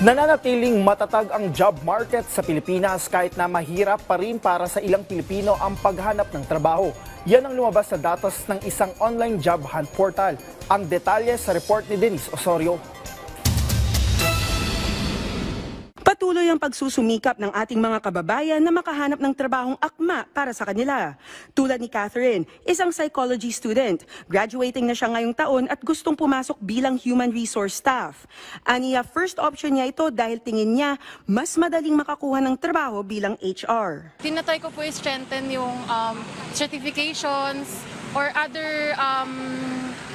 Nananatiling matatag ang job market sa Pilipinas kahit na mahirap pa rin para sa ilang Pilipino ang paghanap ng trabaho. Yan ang lumabas sa datos ng isang online job hunt portal. Ang detalye sa report ni Denise Osorio. Patuloy ang pagsusumikap ng ating mga kababayan na makahanap ng trabahong akma para sa kanila. Tulad ni Catherine, isang psychology student. Graduating na siya ngayong taon at gustong pumasok bilang human resource staff. Aniya, first option niya ito dahil tingin niya mas madaling makakuha ng trabaho bilang HR. Tinatry ko po i-strengthen yung certifications or other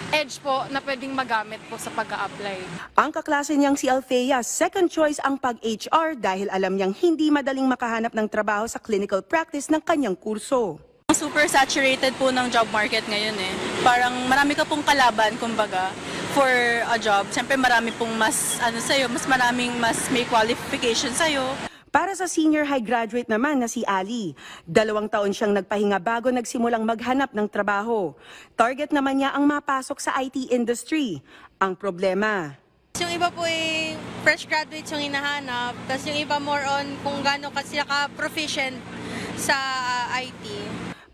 edge po na pwedeng magamit po sa pag-a-apply. Ang kaklase niyang si Althea, second choice ang pag-HR dahil alam niyang hindi madaling makahanap ng trabaho sa clinical practice ng kanyang kurso. Super saturated po ng job market ngayon eh. Parang marami ka pong kalaban, kumbaga, for a job. Siyempre marami pong mas maraming may qualification sa'yo. Para sa senior high graduate naman na si Ali, 2 taon siyang nagpahinga bago nagsimulang maghanap ng trabaho. Target naman niya ang mapasok sa IT industry. Ang problema, yung iba po ay fresh graduates yung hinahanap, tapos yung iba more on kung gaano ka sila ka-proficient sa IT.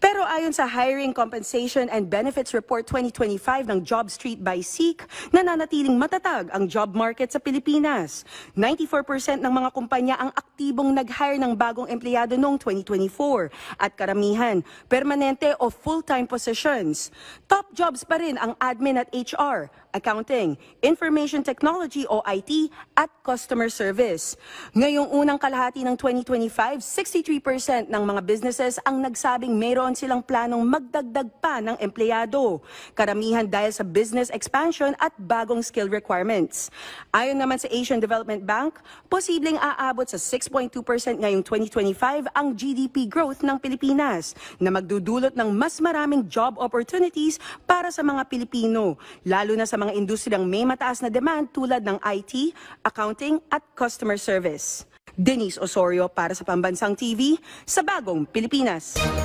pero ayon sa Hiring Compensation and Benefits Report 2025 ng Job Street by Seek, nananatiling matatag ang job market sa Pilipinas. 94% ng mga kumpanya ang aktibong nag-hire ng bagong empleyado noong 2024 at karamihan, permanente o full-time positions. Top jobs pa rin ang admin at HR, accounting, information technology o IT at customer service. Ngayong unang kalahati ng 2025, 63% ng mga businesses ang nagsabing mayroon silang planong magdagdag pa ng empleyado. Karamihan dahil sa business expansion at bagong skill requirements. Ayon naman sa Asian Development Bank, posibleng aabot sa 6.2% ngayong 2025 ang GDP growth ng Pilipinas na magdudulot ng mas maraming job opportunities para sa mga Pilipino, lalo na sa mga industriyang may mataas na demand tulad ng IT, accounting at customer service. Denise Osorio para sa Pambansang TV sa Bagong Pilipinas.